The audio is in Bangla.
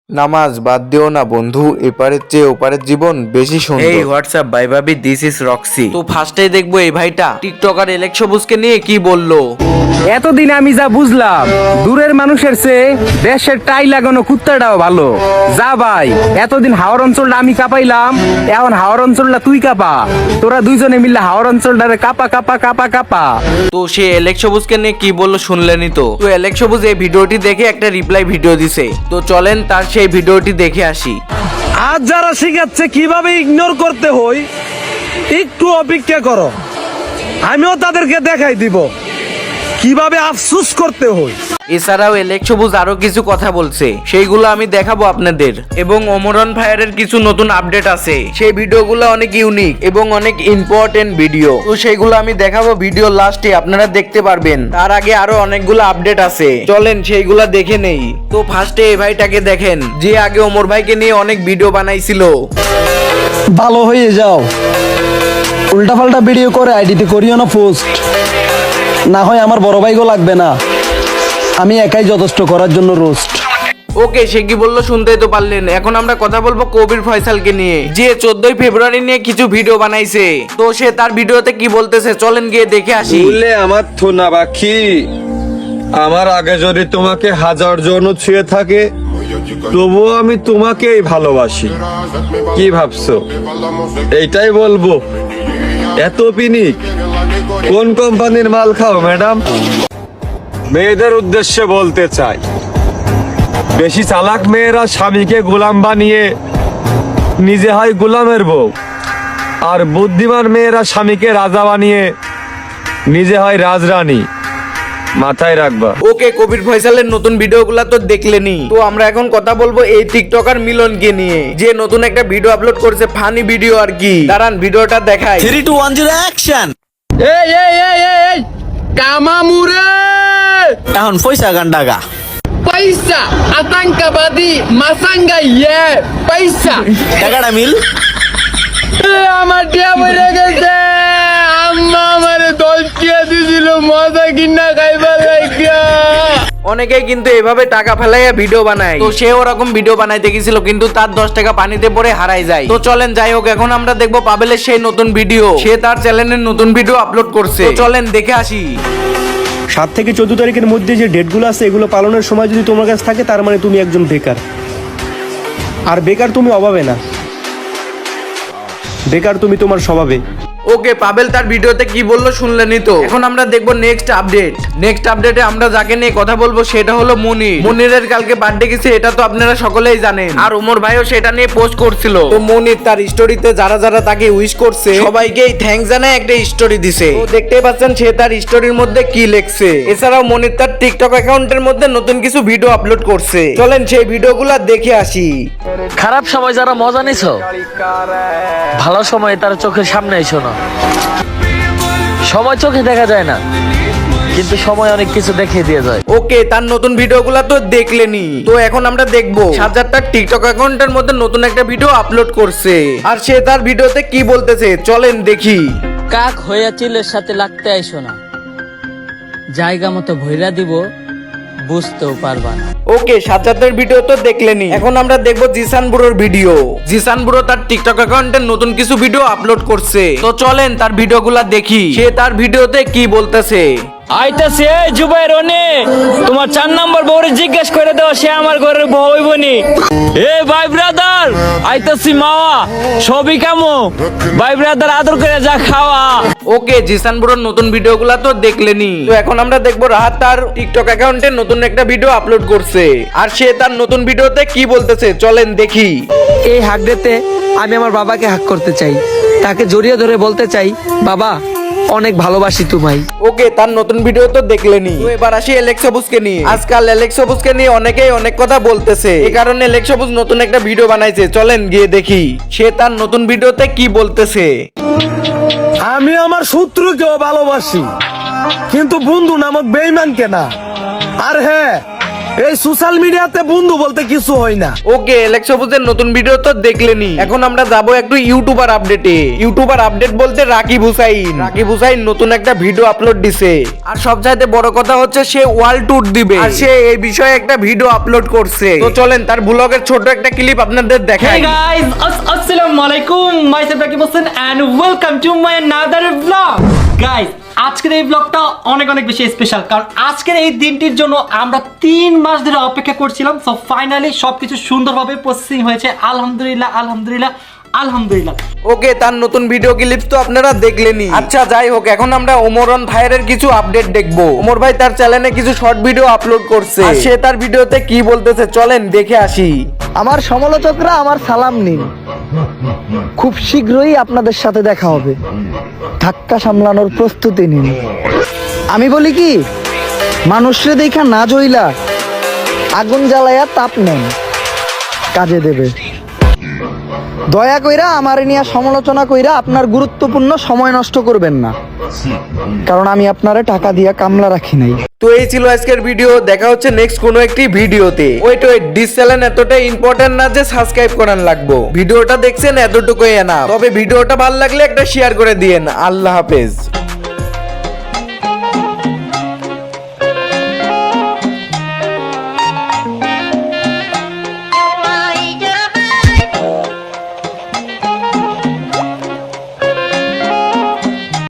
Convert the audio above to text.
নামাজ বাদ দিও না বন্ধু, এপারের চেয়ে ওপারের জীবন বেশি সুন্দর। এই হোয়াটসঅ্যাপ ভাই ভাবি, দিস ইজ রক্সি। তো ফার্স্টেই দেখবো এই ভাইটা টিকটকার এলেক্স সবুজকে নিয়ে কি বললো। এতদিন আমি যা বুঝলাম, দূরের মানুষের চেয়ে দেশের টাই লাগানো কুত্তাটাও ভালো। যা ভাই, এতদিন হাওর অঞ্চলটা আমি কাঁপাইলাম, এখন হাওর অঞ্চলটা তুই কাঁপা। তোরা দুইজনে মিললে হাওর অঞ্চলটারে কাঁপা কাঁপা কাঁপা কাঁপা। তো সে এলেক্স সবুজকে নিয়ে কি বললো শুনলেনই তো। এলেক্স সবুজ এই ভিডিওটি দেখে একটা রিপ্লাই ভিডিও দিছে। তো চলেন তার সেই ভিডিওটি দেখে আসি। আজ যারা শিখাচ্ছে কিভাবে ইগনোর করতে হয়, একটু অপেক্ষা করো, আমিও তাদেরকে দেখাই দিব কিভাবে আফসোস করতে হয়। এছাড়াও এলেক্স সবুজ আরো কিছু কথা বলছে, সেইগুলো আমি দেখাবো আপনাদের। এবং ওমরান ফায়ারের কিছু নতুন আপডেট আছে, সেই ভিডিওগুলো অনেক ইউনিক এবং অনেক ইম্পর্টেন্ট ভিডিও। তো সেইগুলো আমি দেখাবো ভিডিও লাস্টে, আপনারা দেখতে পারবেন। তার আগে আরো অনেকগুলো আপডেট আছে, চলেন সেইগুলা দেখে নেই। তো ফার্স্টে এই ভাইটাকে দেখেন, যে আগে ওমর ভাইকে নিয়ে অনেক ভিডিও বানাইছিল। ভালো হয়ে যাও, উল্টাপাল্টা ভিডিও করে আইডিতে করিও না পোস্ট, না হয় আমার বড় ভাইগো লাগবে না, আমি একাই যথেষ্ট করার জন্য রোস্ট। ওকে, সে কি বললো শুনতেই তো পারলেন। এখন আমরা কথা বলবো কবির ফয়সালকে নিয়ে, যে 14ই ফেব্রুয়ারি নিয়ে কিছু ভিডিও বানাইছে। তো সে তার ভিডিওতে কি বলতেছে চলেন গিয়ে দেখে আসি। বললে আমার থোনা বাকি, আমার আগে যদি তোমাকে হাজার জন ছুঁয়ে থাকে, তবুও আমি তোমাকেই ভালোবাসি। কি ভাবছো এইটাই বলবো? এত পিনিক কোন কোম্পানির মাল খাও ম্যাডাম? মেয়েদের উদ্দেশ্যে বলতে চাই, বেশি চালাক মেয়েরা স্বামীকে গোলাম বানিয়ে নিজে হয় গোলামের বউ, আর বুদ্ধিমান মেয়েরা স্বামীকে রাজা বানিয়ে নিজে হয় রাজরানী। মাথায় রাখবা। ওকে, কবির ফয়সালের নতুন ভিডিওগুলো তো দেখলেনি। তো আমরা এখন কথা বলবো এই টিকটকার মিলনকে নিয়ে, যে নতুন একটা ভিডিও আপলোড করছে, ফানি ভিডিও আর কি। দাঁড়ান ভিডিওটা দেখাই। 3 2 1 0 অ্যাকশন। এই এই এই এই কামামুরে এখন পয়সা গান্ডাগা। পয়সা আতঙ্কবাদী মাসাঙ্গা ইয়ে পয়সা টাকাটা মিল। আমার টিয়া বেড়ে গেছে, আম্মা আমারে 10 টিয়া দিছিল মজা কিনা খাইবার লাগিয়া। অনেকেই কিন্তু এভাবে টাকা ফেলাইয়া ভিডিও বানায়। তো সে ওরকম ভিডিও বানাইতে গেছিল, কিন্তু তার 10 টাকা পানিতে পড়ে হারাই যায়। তো চলেন যাই হোক, এখন আমরা দেখবো পাবেলের সেই নতুন ভিডিও। সে তার চ্যানেলের নতুন ভিডিও আপলোড করছে। তো চলেন দেখে আসি। 7 থেকে 14 তারিখের মধ্যে যে ডেটগুলো আছে, এগুলো পালনের সময় যদি তোমার কাছে থাকে, তার মানে তুমি একজন বেকার। আর বেকার তুমি অভাবে না, বেকার তুমি তোমার স্বভাবে। ওকে, পাবেল তার ভিডিওতে কি বললো শুনলেনই তো। এখন আমরা দেখবো নেক্সট আপডেট। নেক্সট আপডেটে আমরা যাকে নিয়ে কথা বলবো সেটা হলো মনির। মনিরের কালকে বার্থডে গেছে, এটা তো আপনারা সকলেই জানেন। আর ওমর ভাইও সেটা নিয়ে পোস্ট করছিল। তো মনির তার স্টোরিতে যারা যারা তাকে উইশ করছে সবাইকেই থ্যাঙ্কস জানায় একটা স্টোরি দিছে। তো দেখতেই পাচ্ছেন সে তার স্টোরির মধ্যে কি লিখছে। এছাড়াও মনির তার টিকটক অ্যাকাউন্টের মধ্যে নতুন কিছু ভিডিও আপলোড করছে। চলেন সেই ভিডিওগুলো দেখে আসি। খারাপ সময় যারা মজা নিছো, ভালো সময় তার চোখের সামনে এসো না। সময় চোখে দেখা যায় না, কিন্তু সময় অনেক কিছু দেখিয়ে দিয়ে যায়। ওকে, তার নতুন ভিডিওগুলো তো দেখলেনি। তো এখন আমরা দেখবো সাজ্জাদ তার টিকটক অ্যাকাউন্টের মধ্যে নতুন একটা ভিডিও আপলোড করছে, আর সে তার ভিডিওতে কি বলতেছে চলেন দেখি। কাক হইয়া চিলের সাথে লাগতে আইসো না, জায়গা মতো ভইরা দিব, বুঝতেও পারবা না। ওকে, সাজ্জাদের ভিডিও তো দেখলেনি। এখন আমরা দেখবো জিসান বুড়োর ভিডিও। জিসান বুড়ো তার টিকটক অ্যাকাউন্টে নতুন কিছু ভিডিও আপলোড করছে। তো চলেন তার ভিডিওগুলো দেখি, সে তার ভিডিওতে কি বলতেছে। আইতাছে এই জুবাইর ওনে, তোমার 4 নম্বর বউরে জিজ্ঞেস করে দাও, সে আমার ঘরের বউ হইবনি। এ ভাই ব্রাদার, আইতাছি মাওয়া, সবই কামো, ভাই ব্রাদার আদর করে যা খাওয়া। ওকে, জিসান বুড়োর নতুন ভিডিওগুলো তো দেখলেনি। তো এখন আমরা দেখবো রাহাত তার টিকটক অ্যাকাউন্টে নতুন একটা ভিডিও আপলোড করছে, আর সে তার নতুন ভিডিওতে কি বলতেছে চলেন দেখি। এই হাক ডেতে আমি আমার বাবাকে হাক করতে চাই, তাকে জড়িয়ে ধরে বলতে চাই, বাবা অনেক ভালোবাসি তোমায়। ওকে, তার নতুন ভিডিও তো দেখলেনি। তো এবার আসি এলেক্স সবুজকে নিয়ে। আজকাল এলেক্স সবুজকে নিয়ে অনেকেই অনেক কথা বলতেছে, এই কারণে এলেক্স সবুজ নতুন একটা ভিডিও বানাইছে। চলেন গিয়ে দেখি সে তার নতুন ভিডিওতে কি বলতেছে। আমি আমার শত্রুকেও ভালোবাসি, কিন্তু বন্ধু নামক বেঈমানকে না। আর হ্যাঁ, এই সোশ্যাল মিডিয়াতে বন্ধু বলতে কিছু হয় না। ওকে, এলেক্স সবুজের নতুন ভিডিও তো দেখলেনি, এখন আমরা যাবো একটু ইউটিউবার আপডেটে। ইউটিউবার আপডেট বলতে রাকিব হুসাইন নতুন একটা ভিডিও আপলোড দিছে। আর সবচাইতে বড় কথা হচ্ছে সে ওয়ার্ল্ড ট্যুর দিবে, আর সে এই বিষয়ে একটা ভিডিও আপলোড করছে। তো চলেন তার ব্লগের ছোট একটা ক্লিপ আপনাদের দেখাই। Hey guys, assalamu alaikum. Myself Rakib Hossain and welcome to my another vlog. Guys, আজকের এই ব্লগটা অনেক অনেক বেশি স্পেশাল, কারণ আজকের এই দিনটির জন্য আমরা 3 মাস ধরে অপেক্ষা করছিলাম। সো ফাইনালি সবকিছু সুন্দরভাবে প্রসেসিং হয়েছে। আলহামদুলিল্লাহ আলহামদুলিল্লাহ আলহামদুলিল্লাহ। ওকে, তার নতুন ভিডিও ক্লিপ তো আপনারা দেখলেনই। আচ্ছা যাই হোক, এখন আমরা ওমরন ভাইয়ের কিছু আপডেট দেখবো। ওমর ভাই তার চ্যানেলে কিছু শর্ট ভিডিও আপলোড করছে, আর সে তার ভিডিওতে কি বলতেছে চলেন দেখে আসি। আমার সমালোচকরা আমার সালাম নিন, খুব শীঘ্রই আপনাদের সাথে দেখা হবে, ধাক্কা সামলানোর প্রস্তুতি নিন। আমি বলি কি, মানুষরে দেখা না জইলা আগুন জ্বালায়া তাপ নেন, কাজে দেবে। দয়া কইরা আমার নিয়ে সমালোচনা কইরা আপনার গুরুত্বপূর্ণ সময় নষ্ট করবেন না, কারণ আমি আপনারে টাকা দিয়া কামলা রাখি নাই। তো এই ছিল আজকের ভিডিও, দেখা হচ্ছে নেক্সট কোনো একটি ভিডিওতে। ওয়েট ডিস চ্যানেল এতটা ইম্পর্টেন্ট না যে সাবস্ক্রাইব করার লাগবো। ভিডিওটা দেখছেন এতটুকুই না, তবে ভিডিওটা ভালো লাগলে একটা শেয়ার করে দিয়েন। আল্লাহ হাফেজ।